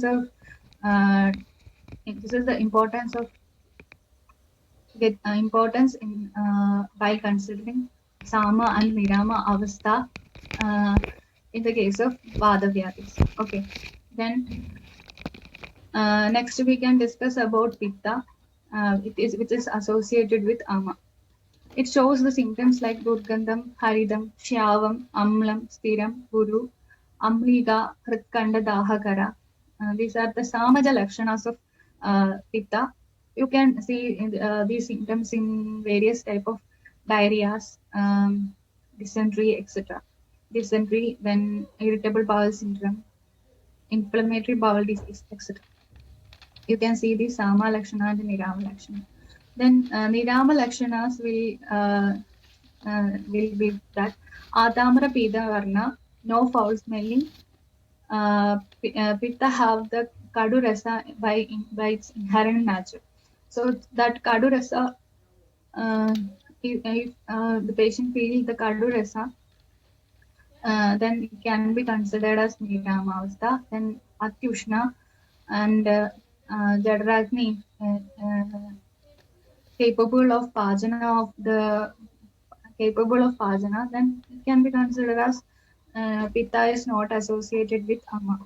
of uh, this is the importance of get importance in while considering Sama and Nirama Avastha in the case of Vadavyadis. Okay, then next we can discuss about Pitta, which is associated with Ama. It shows the symptoms like Durgandham, Haridam, Shyavam, Amlam, Stiram, Guru, Amliga, Kritkanda, Dahakara. These are the Samaja Lakshanas of Pitta. You can see these symptoms in various type of diarrheas, dysentery, etc. Dysentery, then irritable bowel syndrome, inflammatory bowel disease, etc. You can see the Sama Lakshana and the Nirama Lakshana. Then Nirama Lakshanas will be that Atamra Pida Varna, no foul smelling. Pitta have the Kadu Rasa by its inherent nature. So that Kadu Rasa, if the patient feels the Kadu Rasa, then it can be considered as Nirama. Then Atyushna and Jadragni capable of Pajana then it can be considered as Pitta is not associated with Ama.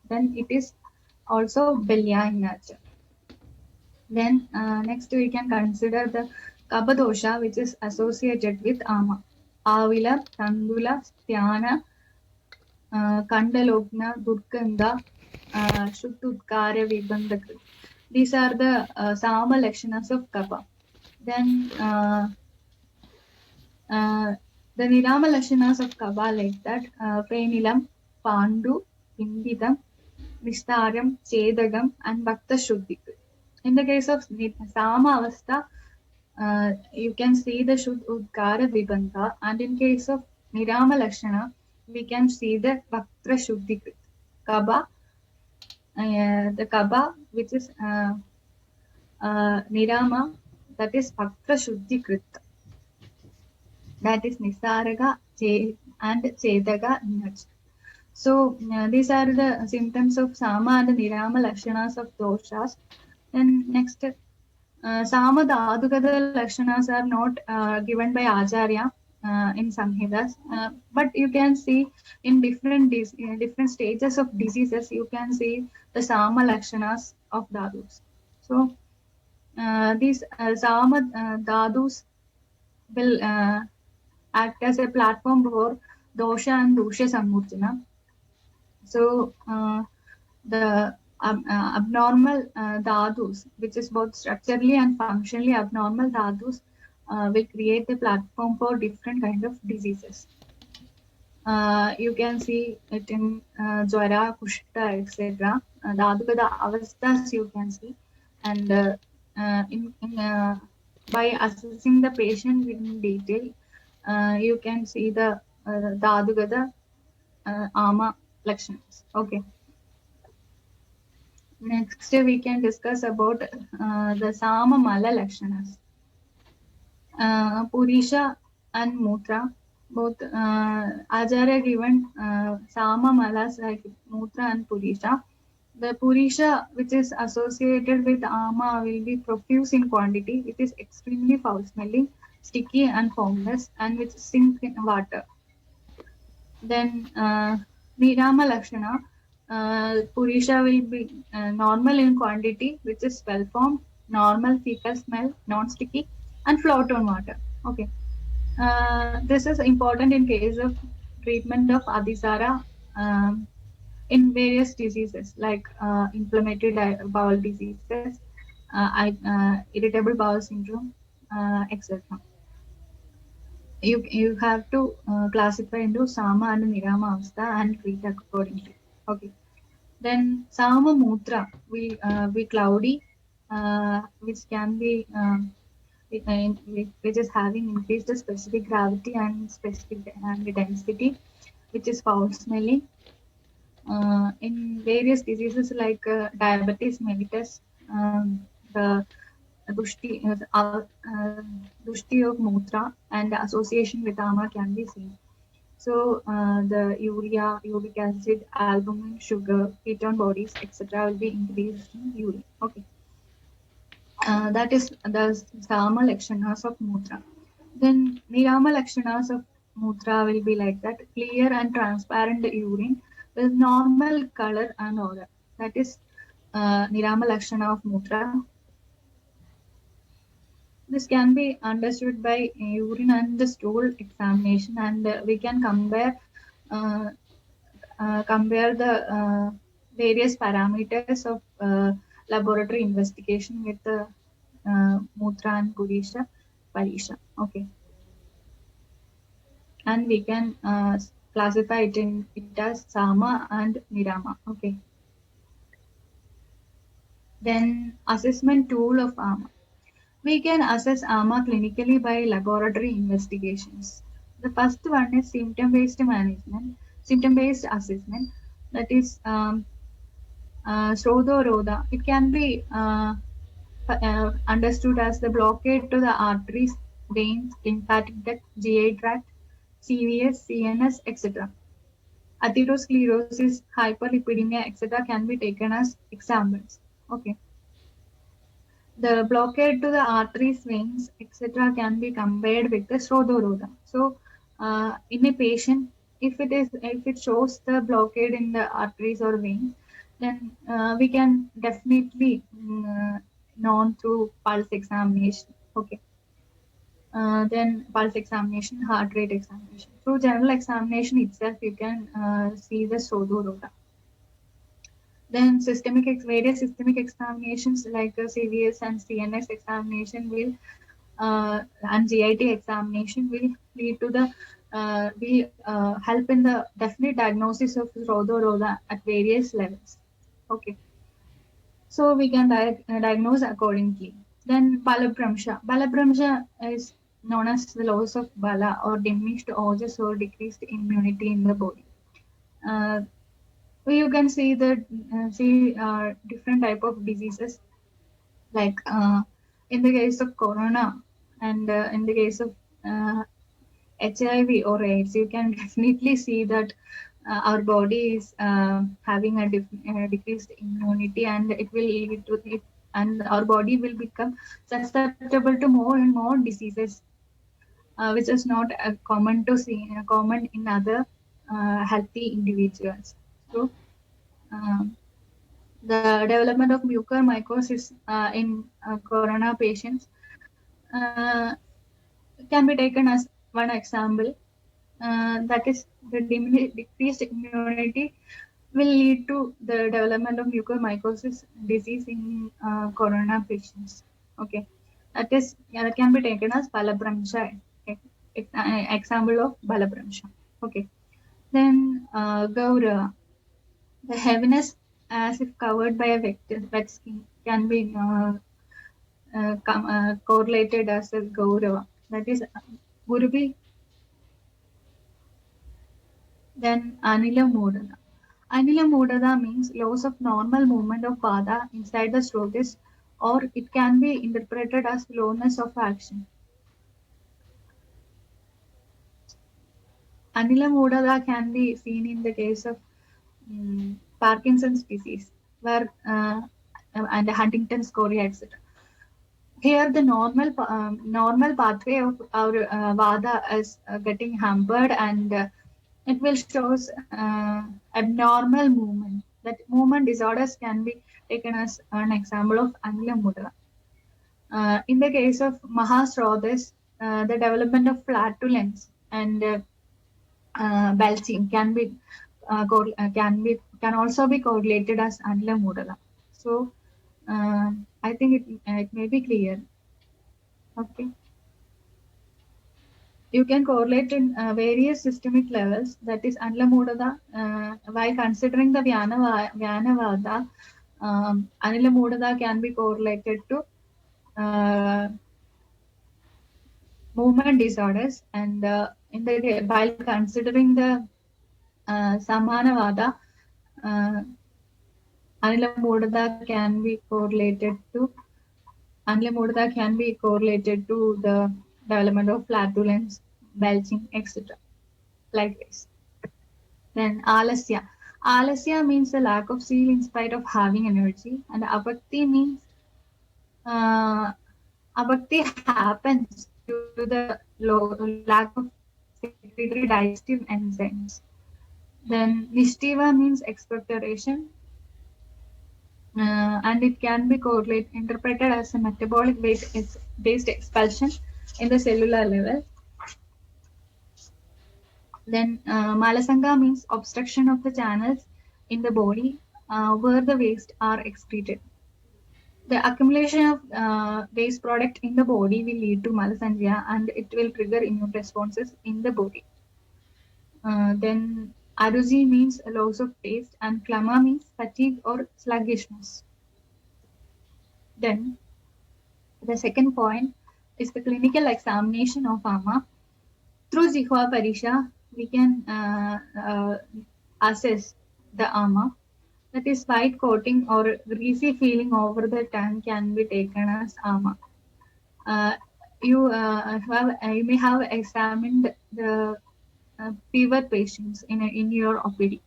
Then it is also Belya in nature. Then next we can consider the Kabadosha, which is associated with Ama. Avila, Tandula, Sthana, Kandalogna, Durkanda, Shuddudkara, Vibandakrit. These are the Sama Lakshanas of Kaba. Then the Nirama Lakshanas of Kaba like that Prenilam, Pandu, Indidam, Nistaram, Chedagam, and Bhakta Shuddhikrit. In the case of Sama Avastha, you can see the Shuddh Udkara Vibandha, and in case of Nirama Lakshana, we can see the Bhakta Shuddhikrit. Kaba, the Kaba, which is Nirama, that is Bhakta Shuddhikrit. That is Nisaraga and Chedaga nudge. So these are the symptoms of Sama and Nirama Lakshanas of doshas. Then next, Sama Dhadugada Lakshanas are not given by Acharya in Samhitas, but you can see in different stages of diseases, you can see the Sama Lakshanas of Dhadus. So these Sama Dhadus will act as a platform for dosha and dosha samurjana. So the abnormal dhadus, which is both structurally and functionally abnormal dhadus, will create a platform for different kind of diseases. You can see it in Jwara, Kushta, etc. Dhadugada avasthas you can see, and by assessing the patient in detail, you can see the Dhadugada Ama Lakshanas. Okay. Next, we can discuss about the Sama Mala Lakshanas. Purisha and Mutra, both Acharya given Sama Malas like Mutra and Purisha. The Purisha, which is associated with Ama, will be profuse in quantity. It is extremely foul smelling, sticky and formless, and which sink in water. Then Nirama Lakshana, Purisha will be normal in quantity, which is well formed, normal fecal smell, non-sticky, and float on water. Okay. This is important in case of treatment of Adisara in various diseases like inflammatory bowel diseases, irritable bowel syndrome, etc. You have to classify into Sama and Nirama Avastha and treat accordingly. Okay. Then Sama Mutra will be cloudy, which can be which is having increased specific gravity and specific and density, which is foul smelling. In various diseases like diabetes mellitus, the Dushti, Dushti of Mutra and the association with Ama can be seen. So the urea, uric acid, albumin, sugar, ketone bodies, etc. will be increased in urine. Okay, that is the Sama Lakshanas of Mutra. Then Nirama Lakshanas of Mutra will be like that: clear and transparent urine with normal color and odor. That is Nirama Lakshana of Mutra. This can be understood by urine and the stool examination, and we can uh, compare the various parameters of laboratory investigation with the Mutra and Purisha Parisha. Okay, and we can classify it as Sama and Nirama. Okay, then assessment tool of AMA. We can assess AMA clinically by laboratory investigations. The first one is symptom-based assessment. That is Srodha. It can be understood as the blockade to the arteries, veins, lymphatic duct, GI tract, CVS, CNS, etc. Atherosclerosis, hyperlipidemia, etc. can be taken as examples. Okay. The blockade to the arteries, veins, etc. can be compared with the Srodha. So, in a patient, if it shows the blockade in the arteries or veins, then we can definitely known through pulse examination. Okay. Then pulse examination, heart rate examination. Through general examination itself, you can see the Srodha. Then various systemic examinations like CVS and CNS examination will and GIT examination will lead to the will help in the definite diagnosis of Rodha at various levels. Okay, so we can diagnose accordingly. Then Balabhramsha is known as the loss of Bala or diminished urges or decreased immunity in the body. Uh, you can see different type of diseases like in the case of corona and in the case of uh, HIV or AIDS, you can definitely see that our body is having a decreased immunity, and it will lead to it, and our body will become susceptible to more and more diseases, which is not common in other healthy individuals. So. Um, the development of mucormycosis in corona patients uh, can be taken as one example. That is, the decreased immunity will lead to the development of mucormycosis disease in corona patients. Okay, that can be taken as Balabhramsha, example of Balabhramsha. Okay, then Gaura. The heaviness, as if covered by a wet skin, can be correlated as a Gaurava. That is Gurubi, then Anila Modana. Anila Modana means loss of normal movement of Vada inside the srotis, or it can be interpreted as slowness of action. Anila Modana can be seen in the case of Parkinson's disease, where and Huntington's chorea, etc. Here, the normal pathway of our vada is getting hampered, and it will shows abnormal movement. That movement disorders can be taken as an example of Anila Mudra. In the case of Mahasrodhas, the development of flatulence and belching can also be correlated as Anila Mudra. So I think it may be clear. Okay. You can correlate in various systemic levels, that is Anilamudada, while considering the Vyanavada, Anilamudada can be correlated to movement disorders, and while considering the Samanavada, uh, Anilamudada can be correlated to Anilamudada can be correlated to the development of flatulence, belching, etc. like this. Then alasya. Alasya means the lack of zeal in spite of having energy, and abhakti means uh, abhakti happens due to the lack of secretory digestive enzymes. Then nishtiva means expectoration, and it can be interpreted as a metabolic based expulsion in the cellular level. Then Malasanga means obstruction of the channels in the body where the waste are excreted. The accumulation of waste product in the body will lead to malasangia and it will trigger immune responses in the body. Then arusi means a loss of taste and klama means fatigue or sluggishness. Then the second point is the clinical examination of ama. Through Zihwa Parisha, we can assess the ama. That is, white coating or greasy feeling over the tongue can be taken as ama. Uh, you may have examined the fever patients in your OPD.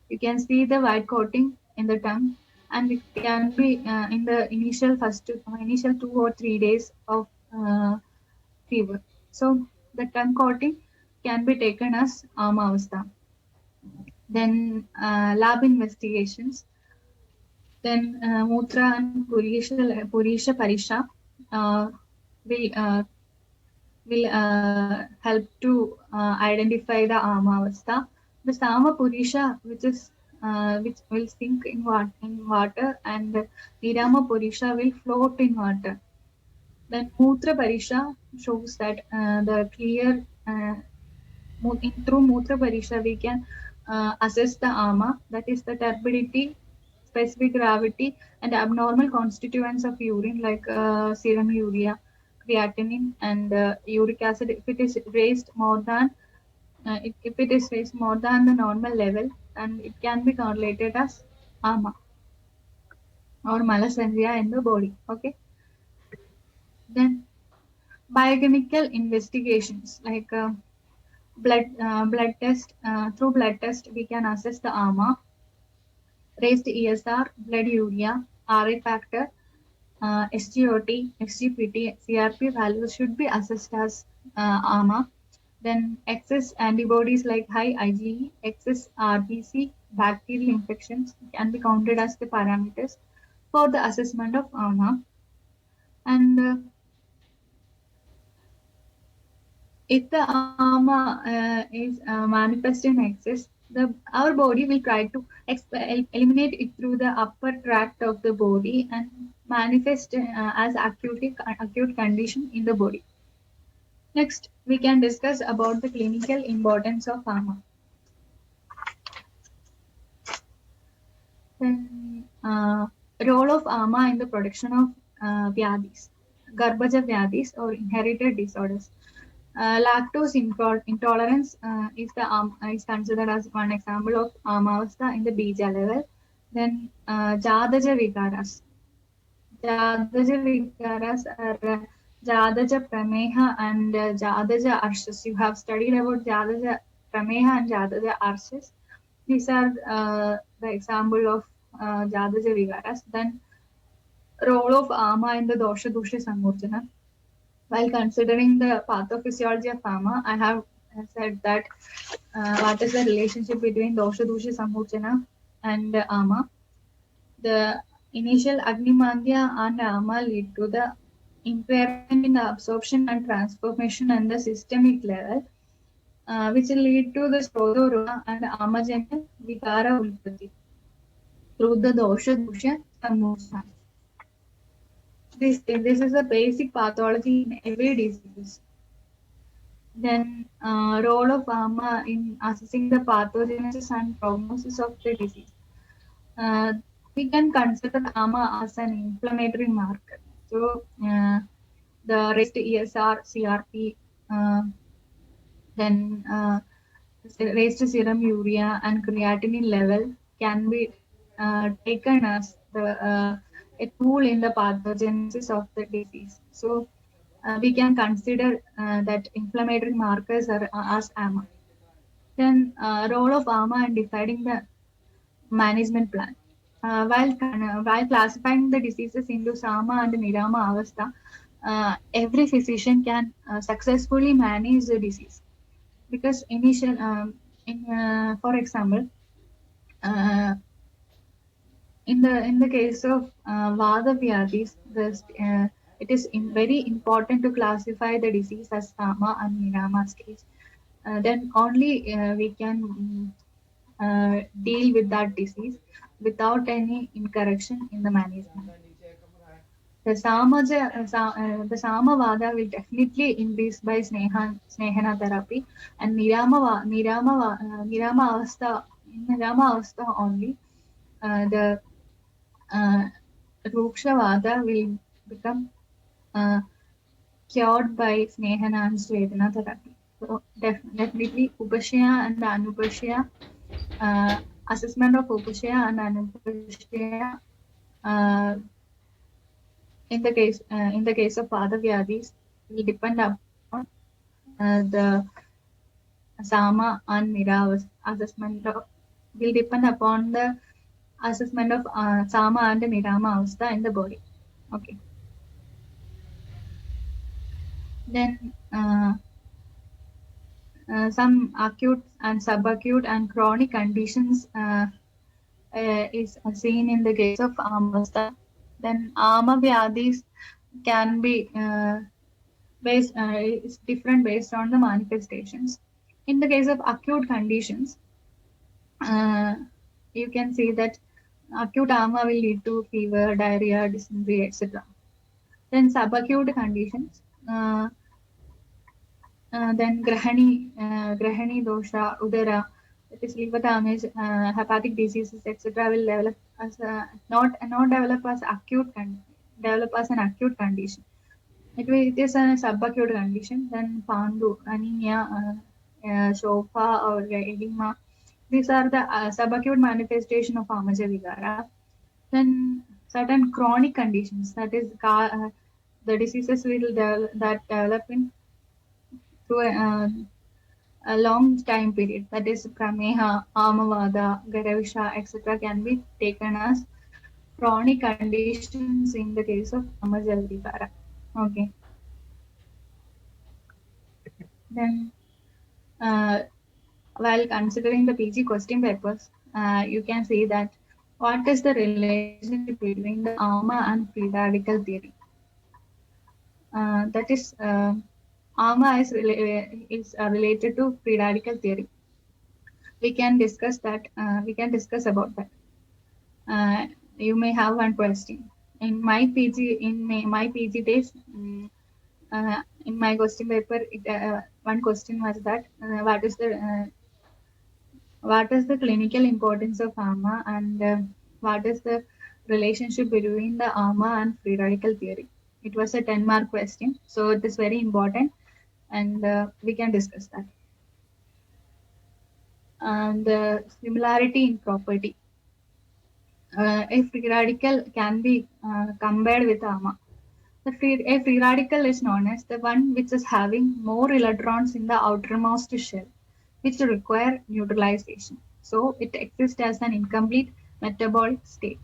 You can see the white coating in the tongue, and it can be in the initial 2 or 3 days of fever. So the tongue coating can be taken as Amavastha. Then lab investigations. Then Mutra and Purisha Parisha uh, will help to identify the Amavastha. The Sama Purisha, which will sink in water, and Nirama Purisha will float in water. Then Mutra Parisha shows that the clear through Mutra Parisha we can assess the ama, that is the turbidity, specific gravity, and abnormal constituents of urine like serum urea, creatinine, and uric acid. If it is raised more than if it is raised more than the normal level, and it can be correlated as ama or malasangia in the body. Okay. Then biochemical investigations like blood test. Through blood test we can assess the ama, raised ESR, blood urea, Ra factor, SGOT, SGPT, CRP values should be assessed as ama. Then excess antibodies like high IgE, excess RBC, bacterial infections can be counted as the parameters for the assessment of ama. And if the ama is manifest in excess, our body will try to eliminate it through the upper tract of the body and manifest as acute condition in the body. Next, we can discuss about the clinical importance of ama. Then, role of ama in the protection of vyadis, Garbhaja vyadis or inherited disorders. Lactose intolerance is considered as one example of amavastha in the bija level. Then jadaja vikaras. Jadaja vikaras are jadaja prameha and jadaja arshas. You have studied about jadaja prameha and jadaja arshas. These are the example of jadaja vikaras. Then role of ama in the dosha dusha samurjana. While considering the pathophysiology of ama, I have said that what is the relationship between dosha dusha samurjana and ama. The initial Agni-mandya and ama lead to the impairment in the absorption and transformation at the systemic level, which will lead to the Strodoruna and Amajanya Vikara Ulpati through the dosha dusha samurjana. This is a basic pathology in every disease. Then role of ama in assessing the pathogenesis and prognosis of the disease. Uh, we can consider ama as an inflammatory marker. So the raised ESR, CRP, uh, then raised serum urea and creatinine level can be taken as a tool in the pathogenesis of the disease. So we can consider that inflammatory markers are as ama. Then role of AMA in deciding the management plan. While classifying the diseases into Sama and Nirama Avastha, every physician can successfully manage the disease because for example, uh, in the case of Vada Vyadhis, it is very important to classify the disease as Sama and Nirama stage. Then only we can deal with that disease without any incorrection in the management. The Samavada will definitely increase by Snehana therapy and Nirama Avastha only. The Rukshavada will become uh, cured by Snehana and Svedana therapy. So definitely Upashaya and Anupashaya, assessment of Upashaya and Anupashaya uh, in the case of Vada Vyadhis will depend upon the Sama and will depend upon the assessment of Sama and Nirama Avastha in the body. Okay. Then some acute and subacute and chronic conditions is seen in the case of Amavastha. Then Ama Vyadhis can be is different based on the manifestations. In the case of acute conditions, uh, you can see that acute ama will lead to fever, diarrhea, dysentery, etc. Then subacute conditions, then grahani dosha, udara, that is liver damage, hepatic diseases, etc. will develop as not develop as develop as an acute condition. It is a subacute condition. Then pandu, anemia, shofa or edema. These are the subacute manifestation of Amaja Vigara. Then certain chronic conditions, that is the diseases that develop in through a long time period, that is Prameha, Amavada, Garavisha, etc. can be taken as chronic conditions in the case of Amaja Vigara. Okay. Then uh, while considering the PG question papers, you can see that what is the relationship between the AMA and free radical theory? That is, AMA is related to free radical theory. We can discuss that. We can discuss about that. You may have one question. In my PG days, in my question paper, one question was that what is the clinical importance of AMA and what is the relationship between the AMA and free radical theory? It was a 10-mark question, so it is very important and we can discuss that. And the similarity in property. A free radical can be compared with AMA. A free radical is known as the one which is having more electrons in the outermost shell, which require neutralization. So it exists as an incomplete metabolic state.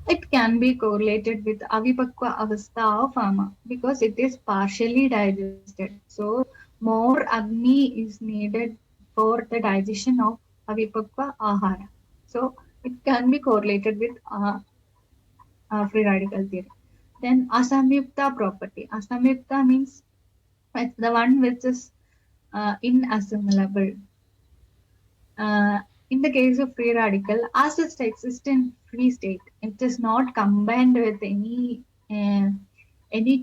It can be correlated with avipakva avastha of ama because it is partially digested. So more agni is needed for the digestion of avipakva ahara. So it can be correlated with free radical theory. Then asamyukta property. Asamyukta means it's the one which is inassimilable. In the case of free radical, as it exists in free state, it is not combined with any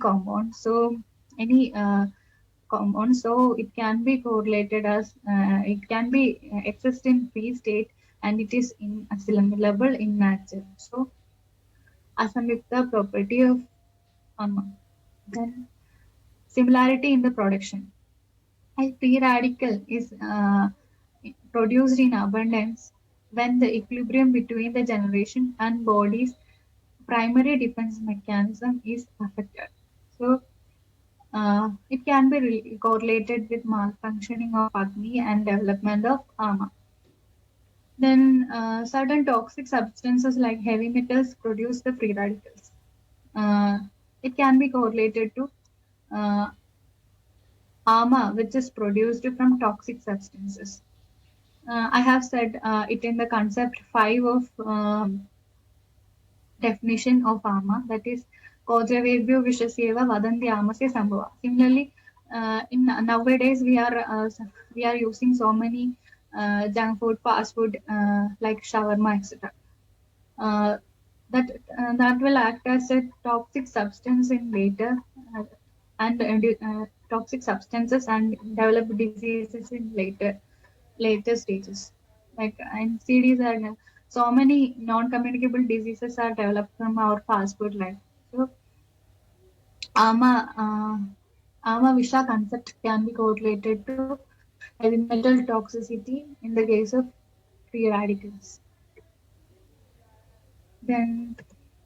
compound. So any compound, so it can be correlated as it can be exist in free state, and it is inassimilable in nature. So asamyukta property of then similarity in the production. A free radical is produced in abundance when the equilibrium between the generation and body's primary defense mechanism is affected. So, it can be correlated with malfunctioning of Agni and development of Ama. Then certain toxic substances like heavy metals produce the free radicals. It can be correlated to uh, Ama, which is produced from toxic substances. I have said it in the concept 5 of definition of ama, that is, Kojavebhyo Vishasyeva Vadanti Amasya Sambhava. Similarly, in nowadays we are using so many junk food, fast food like shawarma, etc. Uh, that will act as a toxic substance in later toxic substances and develop diseases in later stages. Like NCDs are so many non-communicable diseases are developed from our fast food life. So AMA AMA Visha concept can be correlated to heavy metal toxicity in the case of free radicals. Then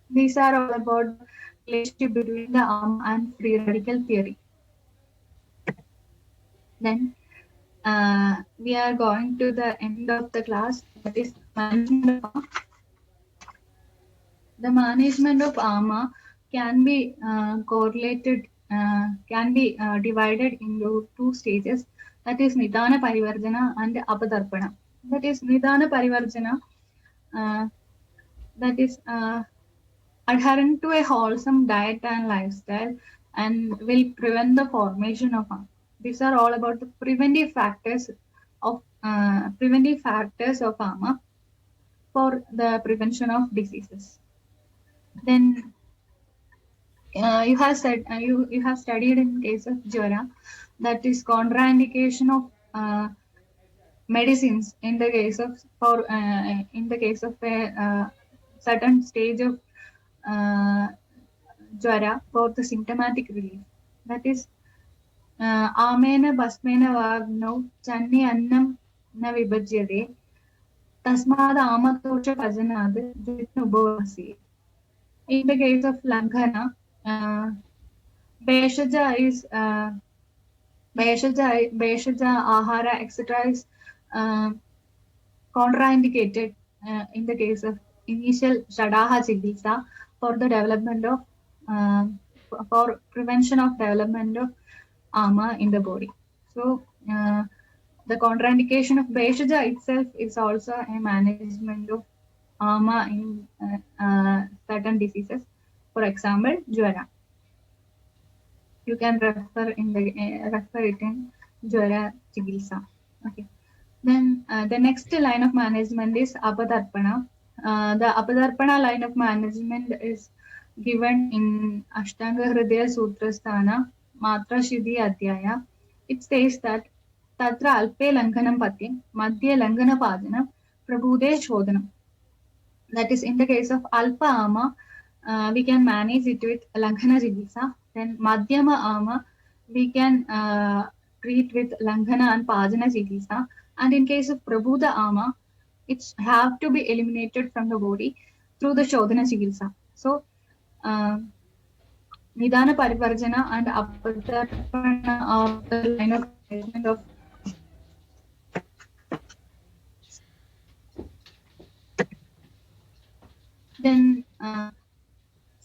these are all about the relationship between the AMA and free radical theory. Then we are going to the end of the class, that is management of AMA. The management of AMA can be divided into two stages, that is Nidana Parivarjana and Apadarpana. That is Nidana Parivarjana, uh, that is adherent to a wholesome diet and lifestyle and will prevent the formation of AMA. These are all about the preventive factors of AMA for the prevention of diseases. Then you have studied in case of Jwara, that is contraindication of medicines in the case of a certain stage of uh, Jwara for the symptomatic relief. That is Amena Basmena Vagno Channi Annam Na Vibhajyade Tasmad Amatosha Pajanad Jitnubhavasi. In the case of Langhana, Bheshaja is Bheshaja, Ahara, etc. is uh, contraindicated in the case of initial Shadaha Chikitsa for the development of uh, for prevention of development of ama in the body. So the contraindication of Bheshaja itself is also a management of ama in certain diseases. For example, Jwara. You can refer it in Jwara Chikitsa. Okay. Then the next line of management is Apadarpana. The Apadarpana line of management is given in Ashtanga Hridaya Sutrasthana Matra Siddhi Adhyaya. It says that Tatra Alpe Lankanam Pati Madhya Lankana Padana Prabhude Shodhanam. That is, in the case of Alpa Ama, we can manage it with Langhana Chikitsa. Then Madhyama Ama, we can treat with Langhana and Pajana Chikitsa. And in case of Prabhuda Ama, it have to be eliminated from the body through the Shodhana Chikitsa. So, Nidana Parivarjana and Apadarpana are the line of management of. Then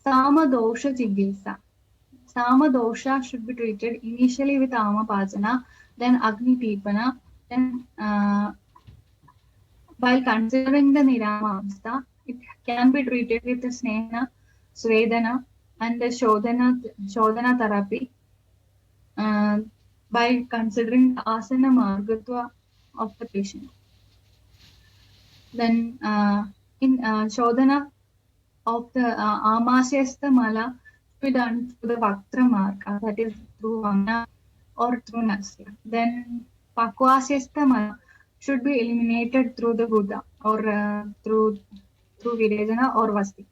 Samadosha Chikitsa. Samadosha should be treated initially with Amapajana, then Agni Pipana, then while considering the Niramamsa, it can be treated with the Snehana, Svedana, and the Shodhana therapy uh, by considering the Asana Margatva of the patient. Then in Shodhana of the Amasyastha Mala to be done through the Vaktra Marga, that is through Vamna or through Nasya. Then Pakwasyastha Mala should be eliminated through the Buddha or through Virejana or Vasti.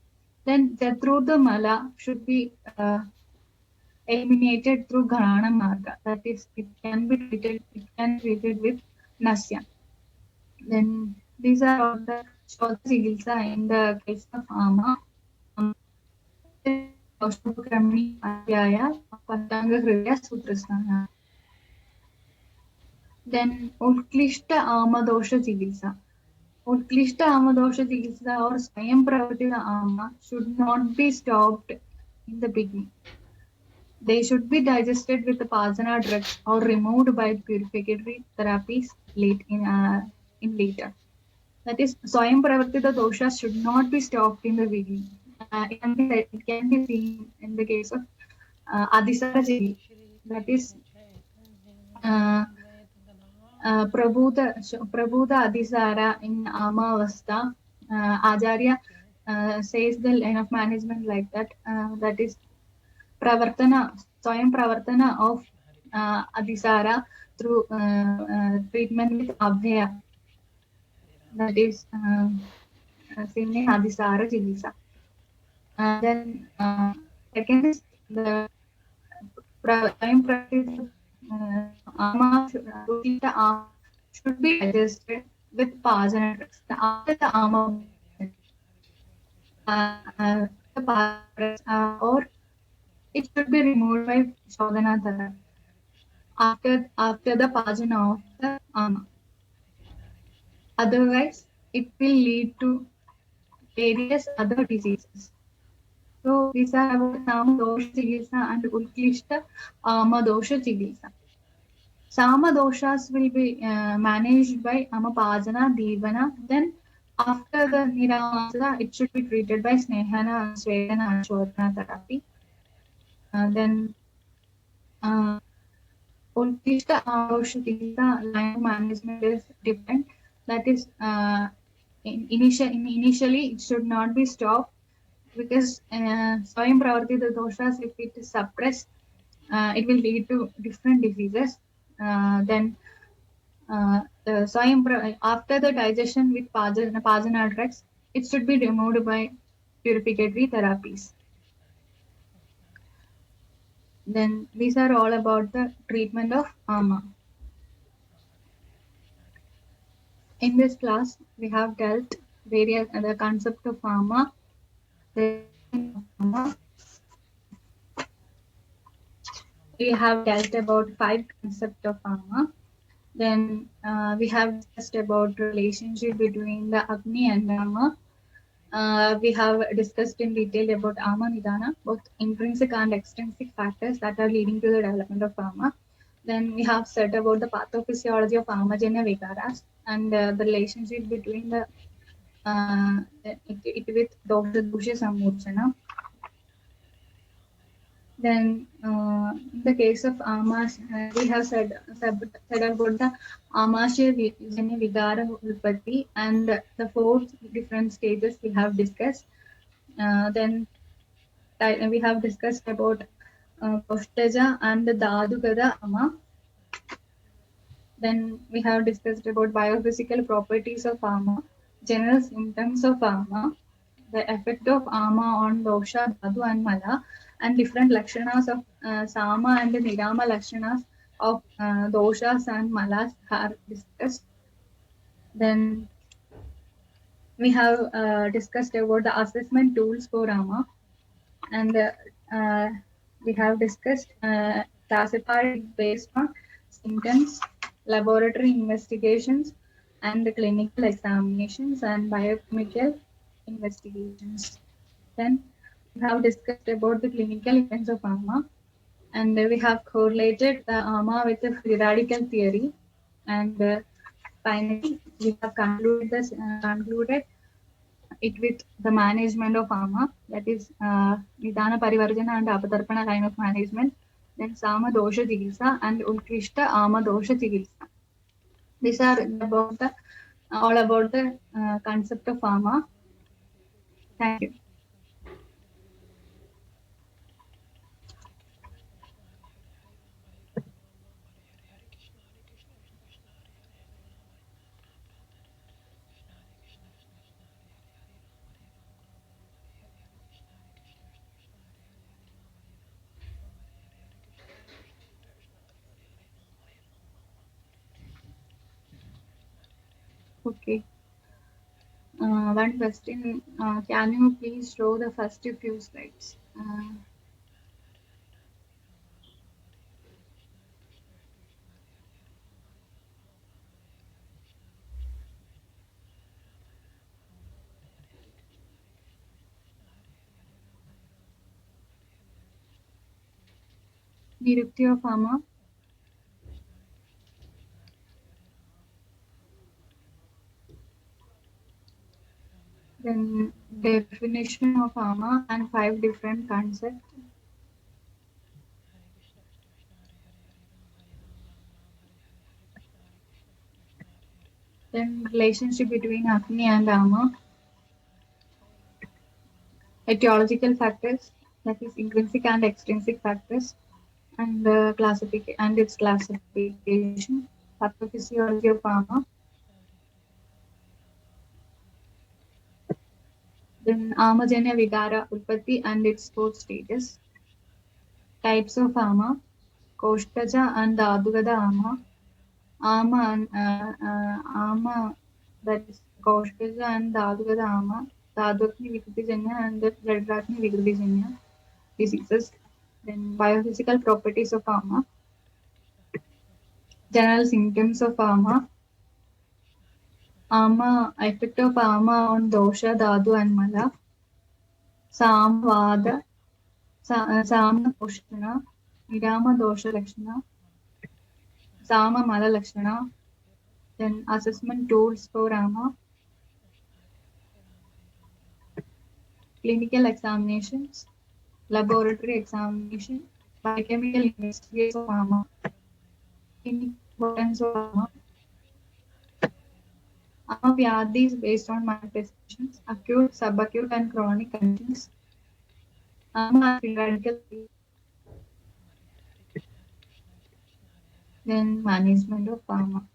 Then Jatrudha Mala should be eliminated through Gharana Marga, that is, it can be treated with Nasya. Then these are all the Shodha Chikitsa in the case of Ama. Kaushapakramini Adhyaya Pashtanga Hridaya Sutrasthana. Then Utklishta Amadosha Chikitsa. Utklishta Amadosha Chikitsa or Swayam Pravartita Ama should not be stopped in the beginning. They should be digested with the Pasana drugs or removed by purificatory therapies late in later. That is, Swayam Pravartita dosha should not be stopped in the beginning. It can be seen in the case of Adisara Chiri. That is, uh, Prabhuda Adisara in Amavasta. Acharya says the line of management like that. That is, Pravartana, Swayam Pravartana of Adisara through treatment with Abhaya. That is seen in Adisara Chikitsa. Then second is the Swayam Pravartita Ama should be adjusted with Pasana drugs. After the Ama the Pasana drugs or it should be removed by Shodhana Tara after the Pajana of the Ama. Otherwise, it will lead to various other diseases. So these are about Sama Dosha Chikitsa and Utklishta Ama Dosha Chikitsa. Sama doshas will be managed by Amapajana, Devana. Then after the Niramasada, it should be treated by Snehana, Svedana, and Shodhana therapy. Then Utkishta Dosha Chikitsa line of management is different. That is, initially it should not be stopped because Swayam Pravartita doshas, if it is suppressed, it will lead to different diseases. Then after the digestion with Pajana drugs, it should be removed by purificatory therapies. Then these are all about the treatment of Ama. In this class, we have dealt various other concept of Ama. We have dealt about 5 concepts of Ama. Then we have discussed about relationship between the Agni and Ama. We have discussed in detail about Ama Nidana, both intrinsic and extrinsic factors that are leading to the development of Ama. Then we have said about the pathophysiology of Amajanya Vikaras and the relationship between it with Dosha Samurchana. Then, in the case of Amas, we have said about the Amasya Janya Vigara Ulpati and the 4 different stages we have discussed. Then we have discussed about Poshtaja and the Dadugada Ama. Then we have discussed about biophysical properties of Ama, general symptoms of Ama, the effect of Ama on Dosha, Dhatu and Mala, and different Lakshanas of Sama and Nirama Lakshanas of Doshas and Malas are discussed. Then we have discussed about the assessment tools for Ama, and we have discussed classified based on symptoms, laboratory investigations, and the clinical examinations and biochemical investigations. Then we have discussed about the clinical events of AMA, and we have correlated the AMA with the free radical theory, and finally we have concluded it with the management of AMA, that is Nidana Parivarjana and Apatarpana line of management, then Sama Dosha Chikitsa and Utkrishta Ama Dosha Chikitsa. These are about the all about the concept of AMA. Thank you. Okay. One question. Can you please show the first few slides? Niruptya Pharma. Then definition of pharma and 5 different concepts. Then relationship between Agni and Ama. Etiological factors, that is intrinsic and extrinsic factors, and its classification. Pathophysiology of pharma. Then Amajanya Vigara Utpatti and its 4 stages. Types of Ama. Koshtaja and Adugada Ama. Ama, that is Koshtaja and Adugada Ama. Dadwakni Vikritijanya and the Jadrakni Vikritijanya diseases. Then biophysical properties of Ama. General symptoms of Ama. Effect of Ama on Dosha, Dhatu and Mala. Samvada, Sama Poshana, Nirama Dosha Lakshana, Sama Mala Lakshana. Then assessment tools for Ama. Clinical examinations, laboratory examination, biochemical investigation of Ama. Clinical importance of Ama. Ama Vyadhi is based on manifestations, acute, subacute, and chronic conditions. Ama free radical free. Then management of Ama.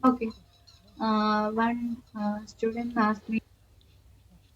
Okay. One student asked me